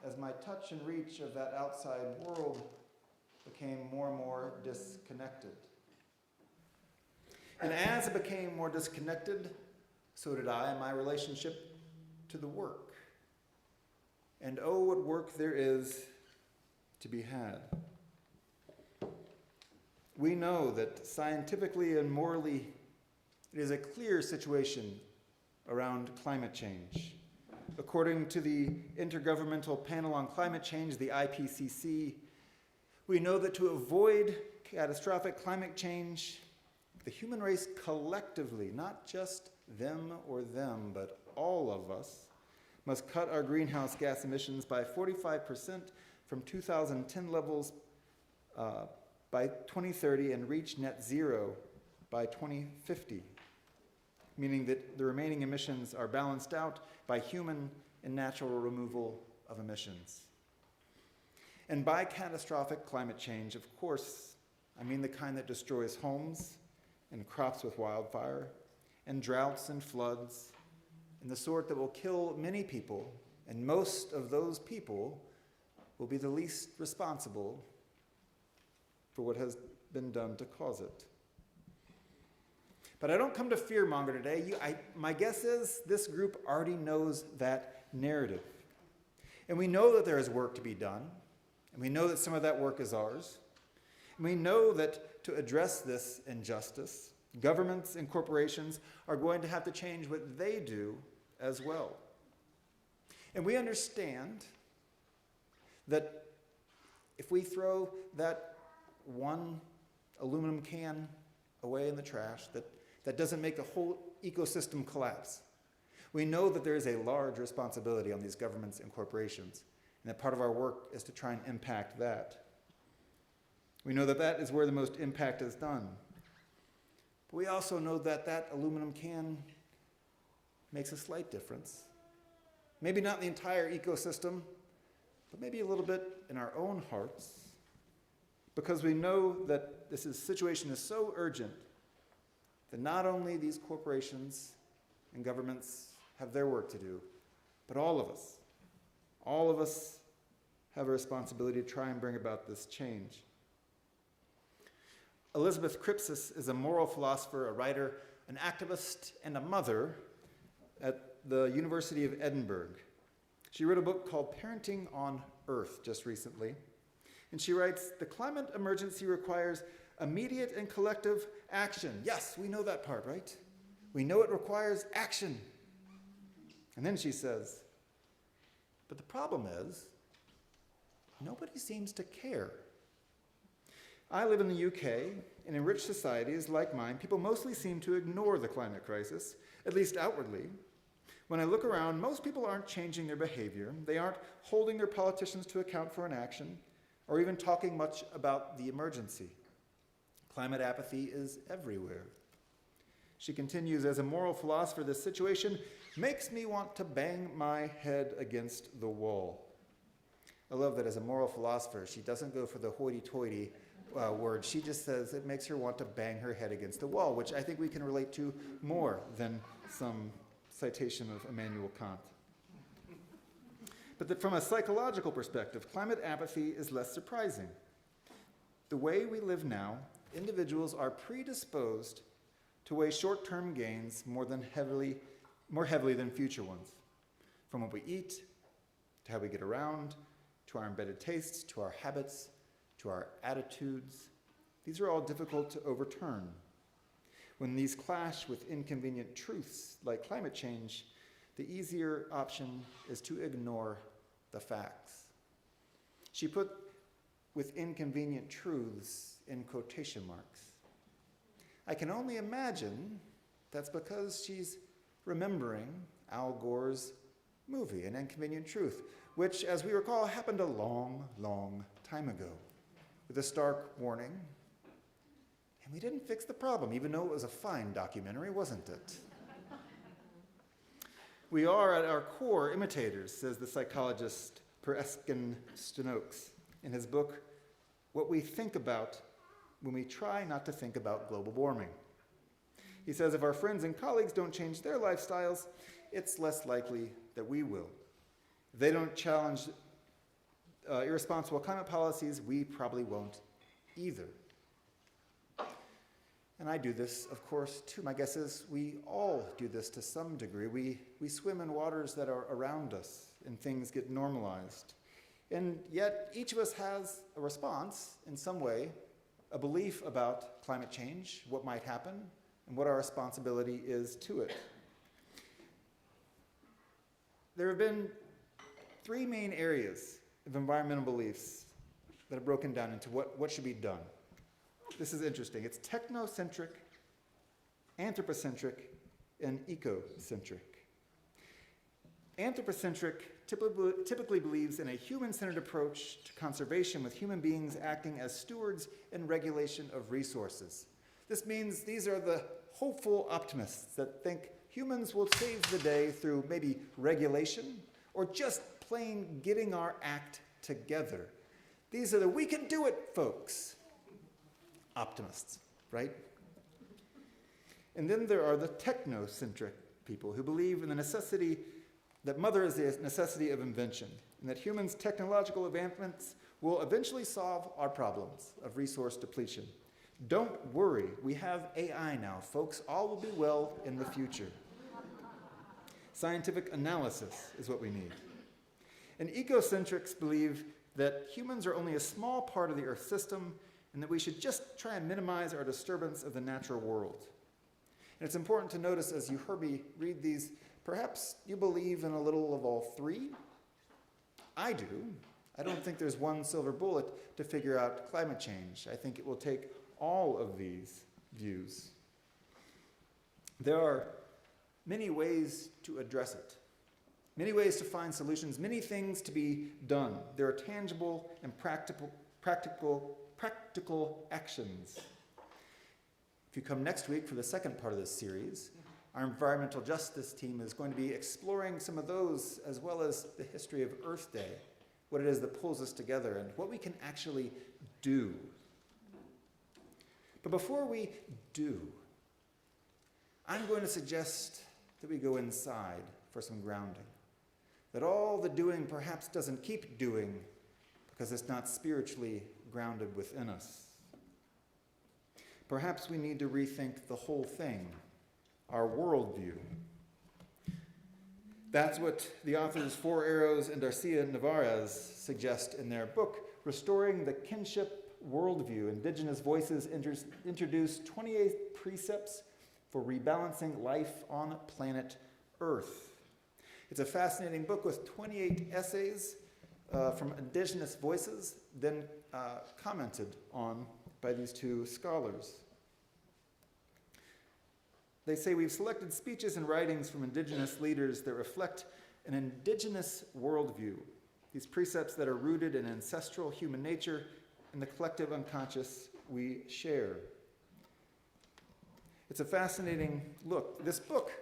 as my touch and reach of that outside world became more and more disconnected. And as it became more disconnected, so did I in my relationship to the work. And oh, what work there is to be had. We know that scientifically and morally, it is a clear situation around climate change. According to the Intergovernmental Panel on Climate Change, the IPCC, we know that to avoid catastrophic climate change, the human race collectively, not just them or them, but all of us, must cut our greenhouse gas emissions by 45% from 2010 levels by 2030 and reach net zero by 2050, meaning that the remaining emissions are balanced out by human and natural removal of emissions. And by catastrophic climate change, of course, I mean the kind that destroys homes and crops with wildfire, and droughts and floods, and the sort that will kill many people, and most of those people will be the least responsible for what has been done to cause it. But I don't come to fearmonger today. My guess is this group already knows that narrative. And we know that there is work to be done, and we know that some of that work is ours. And we know that to address this injustice, governments and corporations are going to have to change what they do as well. And we understand that if we throw that one aluminum can away in the trash, that doesn't make the whole ecosystem collapse. We know that there is a large responsibility on these governments and corporations, and that part of our work is to try and impact that. We know that that is where the most impact is done. But we also know that that aluminum can makes a slight difference. Maybe not in the entire ecosystem, but maybe a little bit in our own hearts, because we know that this situation is so urgent that not only these corporations and governments have their work to do, but all of us have a responsibility to try and bring about this change. Elizabeth Cripsis is a moral philosopher, a writer, an activist, and a mother at the University of Edinburgh. She wrote a book called Parenting on Earth just recently. And she writes, "The climate emergency requires immediate and collective action." Yes, we know that part, right? We know it requires action. And then she says, but the problem is, nobody seems to care. I live in the UK, and in rich societies like mine, people mostly seem to ignore the climate crisis, at least outwardly. When I look around, most people aren't changing their behavior. They aren't holding their politicians to account for an action, or even talking much about the emergency. Climate apathy is everywhere. She continues, as a moral philosopher, this situation makes me want to bang my head against the wall. I love that as a moral philosopher, she doesn't go for the hoity-toity word. She just says it makes her want to bang her head against the wall, which I think we can relate to more than some citation of Immanuel Kant. But from a psychological perspective, climate apathy is less surprising. the way we live now, individuals are predisposed to weigh short-term gains more heavily than future ones. From what we eat, to how we get around, to our embedded tastes, to our habits, to our attitudes. These are all difficult to overturn. When these clash with inconvenient truths like climate change, the easier option is to ignore the facts. She put "with inconvenient truths" in quotation marks. I can only imagine that's because she's remembering Al Gore's movie, An Inconvenient Truth, which, as we recall, happened a long, long time ago, with a stark warning. And we didn't fix the problem, even though it was a fine documentary, wasn't it? We are, at our core, imitators, says the psychologist Pereskin Stenoks in his book, What We Think About When We Try Not to Think About Global Warming. He says if our friends and colleagues don't change their lifestyles, it's less likely that we will. If they don't challenge irresponsible climate policies, we probably won't either. And I do this, of course, too. My guess is we all do this to some degree. We swim in waters that are around us, and things get normalized. And yet, each of us has a response in some way, a belief about climate change, what might happen, and what our responsibility is to it. There have been three main areas of environmental beliefs that are broken down into what should be done. This is interesting. It's technocentric, anthropocentric, and ecocentric. Anthropocentric typically believes in a human-centered approach to conservation, with human beings acting as stewards and regulation of resources. This means these are the hopeful optimists that think humans will save the day through maybe regulation or just plain getting our act together. These are the "we can do it" folks. Optimists, right? And then there are the technocentric people who believe in the necessity that mother is the necessity of invention, and that humans' technological advancements will eventually solve our problems of resource depletion. Don't worry, we have AI now, folks. All will be well in the future. Scientific analysis is what we need. And ecocentrics believe that humans are only a small part of the Earth system, and that we should just try and minimize our disturbance of the natural world. And it's important to notice as you heard me read these, perhaps you believe in a little of all three. I do. I don't think there's one silver bullet to figure out climate change. I think it will take all of these views. There are many ways to address it, many ways to find solutions, many things to be done. There are tangible and practical actions. If you come next week for the second part of this series, our environmental justice team is going to be exploring some of those, as well as the history of Earth Day, what it is that pulls us together, and what we can actually do. But before we do, I'm going to suggest that we go inside for some grounding. That all the doing perhaps doesn't keep doing because it's not spiritually grounded within us. Perhaps we need to rethink the whole thing, our worldview. That's what the authors Four Arrows and Darcia Navarez suggest in their book, Restoring the Kinship Worldview. Indigenous Voices introduce 28 precepts for rebalancing life on planet Earth. It's a fascinating book with 28 essays from Indigenous Voices, then commented on by these two scholars. They say we've selected speeches and writings from Indigenous leaders that reflect an Indigenous worldview, these precepts that are rooted in ancestral human nature and the collective unconscious we share. It's a fascinating look. This book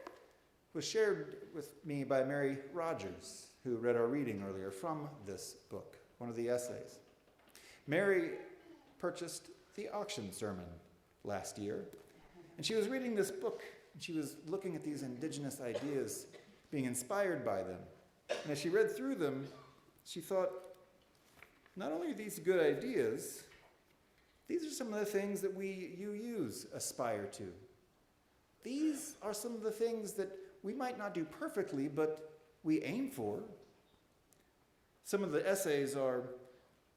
was shared with me by Mary Rogers, who read our reading earlier from this book, one of the essays. Mary purchased the auction sermon last year, and she was reading this book, and she was looking at these Indigenous ideas, being inspired by them. And as she read through them, she thought, not only are these good ideas, These are some of the things that you aspire to. These are some of the things that we might not do perfectly, but we aim for. Some of the essays are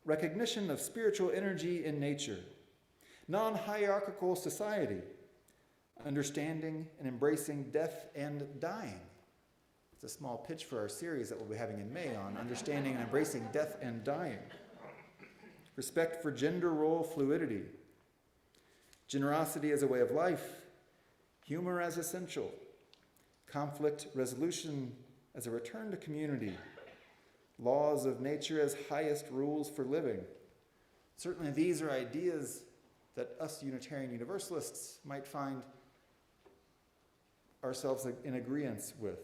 recognition of spiritual energy in nature, non-hierarchical society, understanding and embracing death and dying. It's a small pitch for our series that we'll be having in May on understanding and embracing death and dying. Respect for gender role fluidity, generosity as a way of life, humor as essential, conflict resolution as a return to community, laws of nature as highest rules for living. Certainly these are ideas that us Unitarian Universalists might find ourselves in agreement with.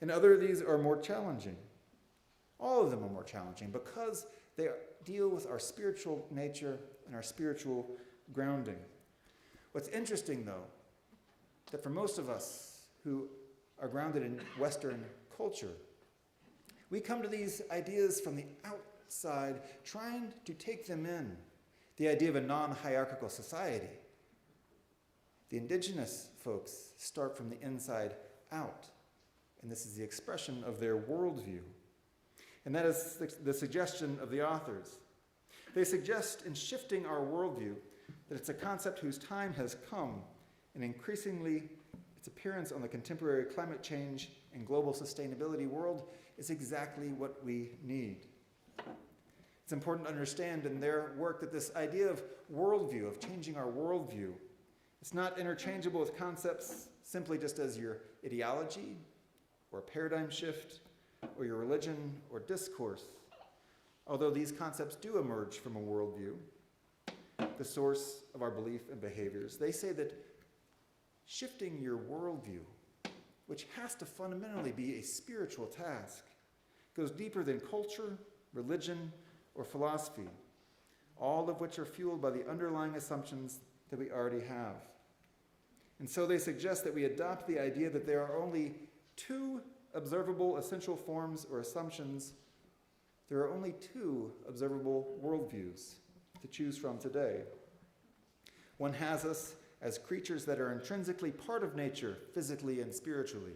And other of these are more challenging. All of them are more challenging because they deal with our spiritual nature and our spiritual grounding. What's interesting, though, that for most of us who are grounded in Western culture, we come to these ideas from the outside, trying to take them in. The idea of a non-hierarchical society. The indigenous folks start from the inside out, and this is the expression of their worldview. And that is the suggestion of the authors. They suggest in shifting our worldview that it's a concept whose time has come, and increasingly its appearance on the contemporary climate change and global sustainability world is exactly what we need. It's important to understand in their work that this idea of worldview, of changing our worldview, it's not interchangeable with concepts simply just as your ideology or paradigm shift or your religion or discourse. Although these concepts do emerge from a worldview, the source of our belief and behaviors, they say that shifting your worldview, which has to fundamentally be a spiritual task, goes deeper than culture, religion, or philosophy, all of which are fueled by the underlying assumptions that we already have. And so they suggest that we adopt the idea that there are only two observable essential forms or assumptions. There are only two observable worldviews to choose from today. One has us as creatures that are intrinsically part of nature, physically and spiritually.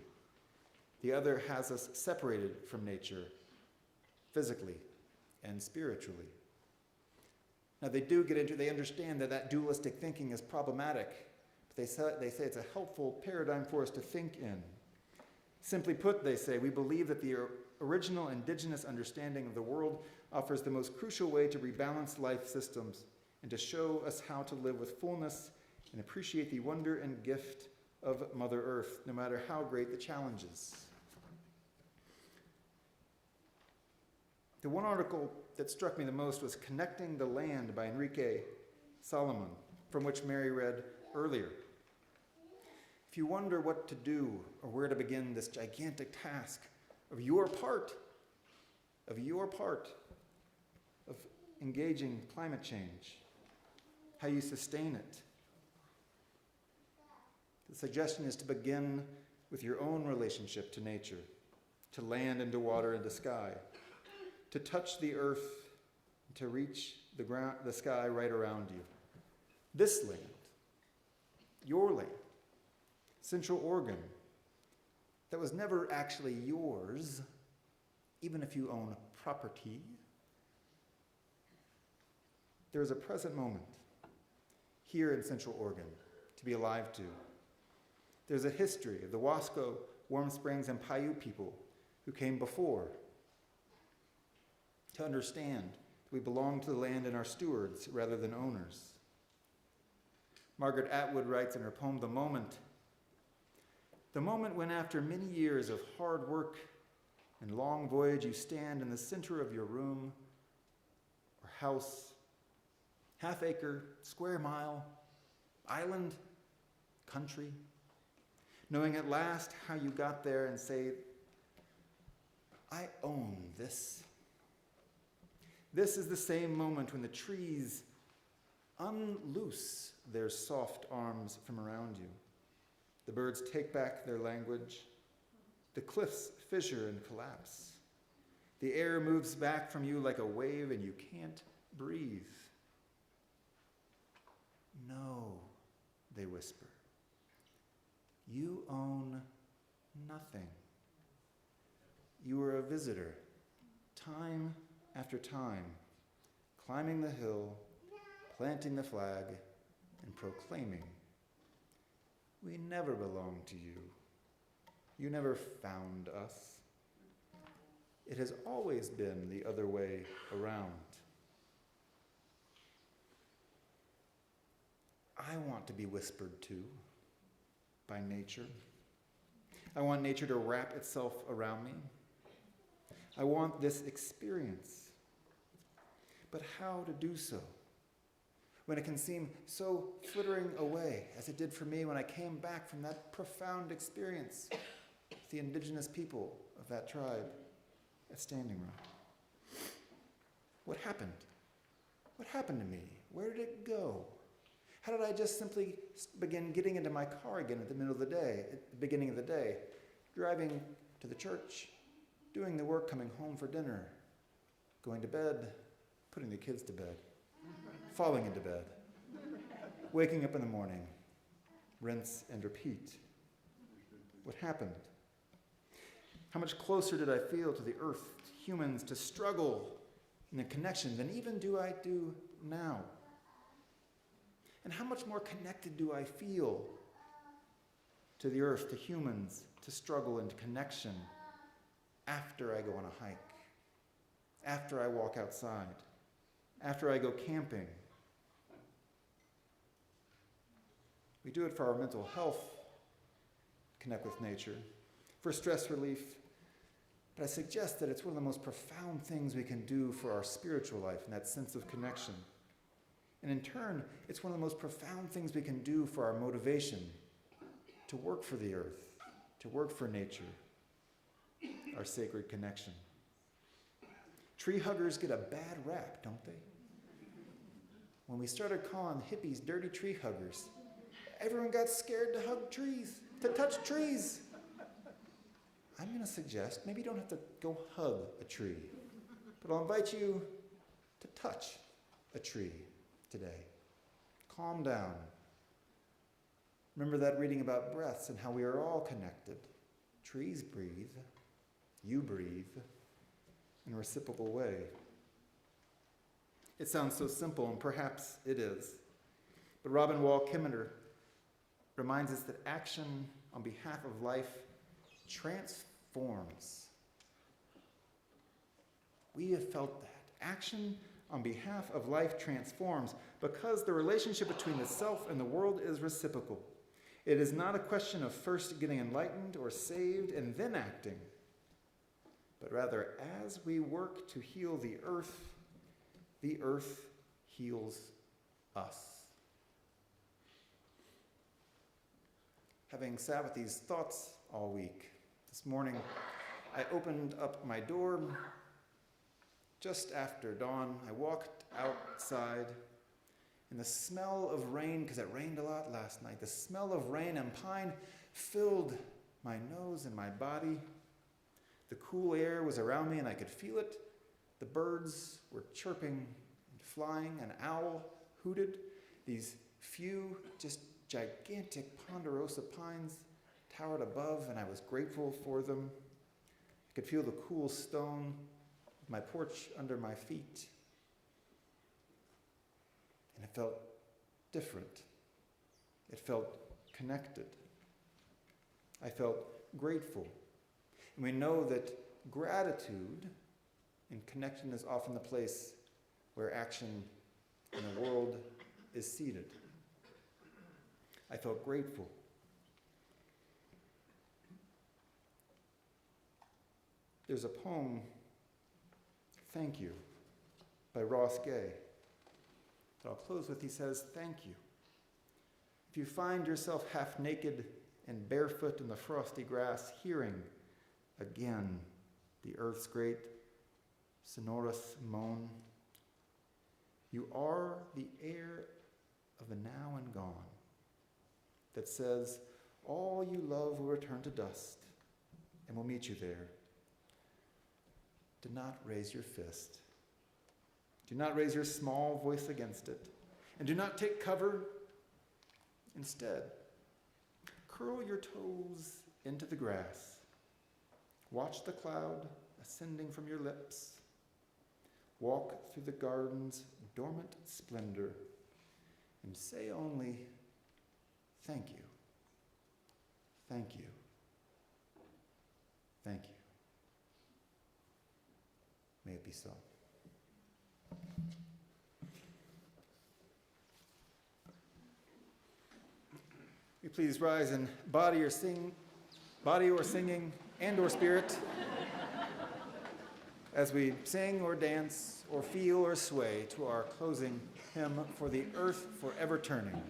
The other has us separated from nature, physically and spiritually. Now they understand that dualistic thinking is problematic, but they say it's a helpful paradigm for us to think in. Simply put, they say, we believe that the original indigenous understanding of the world offers the most crucial way to rebalance life systems and to show us how to live with fullness and appreciate the wonder and gift of Mother Earth, no matter how great the challenges. The one article that struck me the most was Connecting the Land by Enrique Solomon, from which Mary read earlier. If you wonder what to do or where to begin this gigantic task of your part of engaging climate change, how you sustain it, the suggestion is to begin with your own relationship to nature, to land and to water and to sky, to touch the earth, to reach the sky right around you. This land, your land, Central Oregon, that was never actually yours, even if you own property. There is a present moment here in Central Oregon to be alive to. There's a history of the Wasco, Warm Springs, and Paiute people who came before, to understand that we belong to the land and are stewards rather than owners. Margaret Atwood writes in her poem, The Moment when after many years of hard work and long voyage you stand in the center of your room or house, half acre, square mile, island, country, knowing at last how you got there and say, I own this. This is the same moment when the trees unloose their soft arms from around you. The birds take back their language. The cliffs fissure and collapse. The air moves back from you like a wave and you can't breathe. No, they whisper. You own nothing. You are a visitor, time after time, climbing the hill, planting the flag, and proclaiming, we never belonged to you. You never found us. It has always been the other way around. I want to be whispered to by nature. I want nature to wrap itself around me. I want this experience. But how to do so? When it can seem so flittering away, as it did for me when I came back from that profound experience with the indigenous people of that tribe at Standing Rock. What happened? What happened to me? Where did it go? How did I just simply begin getting into my car again at the middle of the day, at the beginning of the day, driving to the church, doing the work, coming home for dinner, going to bed, putting the kids to bed, falling into bed, waking up in the morning, rinse and repeat. What happened? How much closer did I feel to the earth, to humans, to struggle in the connection than even do I do now? And how much more connected do I feel to the earth, to humans, to struggle and to connection after I go on a hike, after I walk outside, after I go camping? We do it for our mental health, connect with nature, for stress relief, but I suggest that it's one of the most profound things we can do for our spiritual life and that sense of connection. And in turn, it's one of the most profound things we can do for our motivation to work for the earth, to work for nature, our sacred connection. Tree huggers get a bad rap, don't they? When we started calling hippies dirty tree huggers, everyone got scared to hug trees, to touch trees. I'm going to suggest maybe you don't have to go hug a tree, but I'll invite you to touch a tree today. Calm down. Remember that reading about breaths and how we are all connected. Trees breathe. You breathe in a reciprocal way. It sounds so simple, and perhaps it is. But Robin Wall Kimmerer reminds us that action on behalf of life transforms. We have felt that. Action on behalf of life transforms because the relationship between the self and the world is reciprocal. It is not a question of first getting enlightened or saved and then acting, but rather as we work to heal the earth heals us. Having sat with these thoughts all week, this morning I opened up my door just after dawn. I walked outside, and the smell of rain, because it rained a lot last night, the smell of rain and pine filled my nose and my body. The cool air was around me, and I could feel it. The birds were chirping and flying. An owl hooted. These few, just gigantic ponderosa pines towered above, and I was grateful for them. I could feel the cool stone of my porch under my feet. And it felt different. It felt connected. I felt grateful. And we know that gratitude and connection is often the place where action in the world is seated. I felt grateful. There's a poem, Thank You, by Ross Gay, that I'll close with. He says, thank you. If you find yourself half naked and barefoot in the frosty grass, hearing again the earth's great sonorous moan, you are the air of the now and gone that says, all you love will return to dust and will meet you there. Do not raise your fist. Do not raise your small voice against it. And do not take cover Instead, curl your toes into the grass. Watch the cloud ascending from your lips. Walk through the garden's dormant splendor and say only, thank you, thank you, thank you. May it be so. Will you please rise in body or singing and or spirit as we sing or dance or feel or sway to our closing hymn, For the Earth Forever Turning.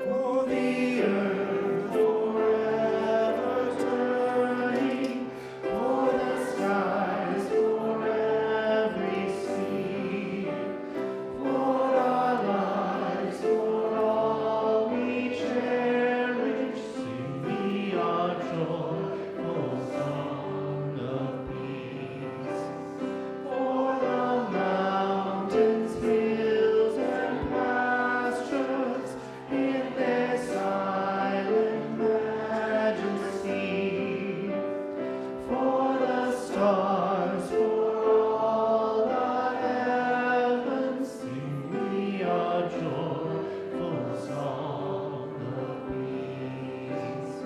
For the earth forever turning, for the skies for every sea, for our lives, for all we cherish, sing we our joyful song of peace. For the mountains, hills, and pastures, in their silent majesty, for the stars, for all the heavens, sing we our joyful song of peace.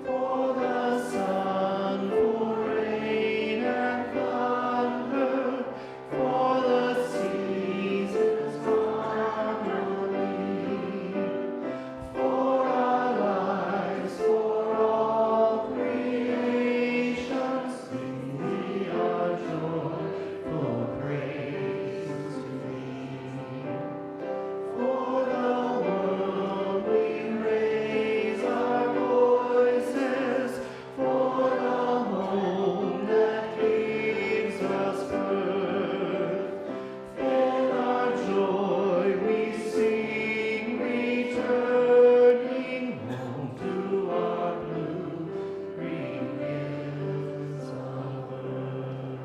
For the sun, for rain and thunder, for the seasons harmony, for our lives, for all creation, sing we our joyful praise to thee. For the world we raise our voices, for the home that gives us birth. In our joy we sing, returning home to our blue-green hills of earth.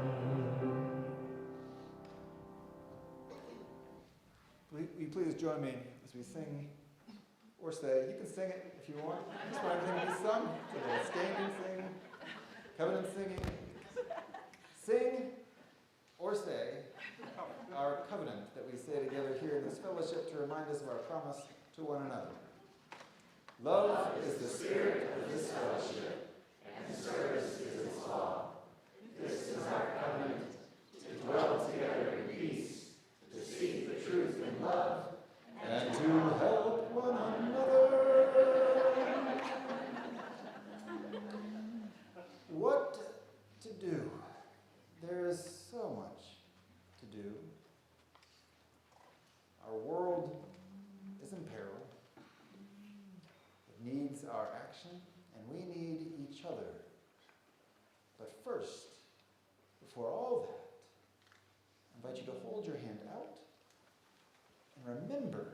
Will you please join me as we sing or say? You can sing it if you want. Just want everything to be sung. Today. Standing singing, covenant singing. Sing or say our covenant that we say together here in this fellowship to remind us of our promise to one another. Love is the spirit of this fellowship, and service is its law. This is our covenant, to dwell together in peace, to seek the truth in love, and to help one another. What to do? There is so much to do. Our world is in peril. It needs our action, and we need each other. But first, before all that, I invite you to hold your hand out and remember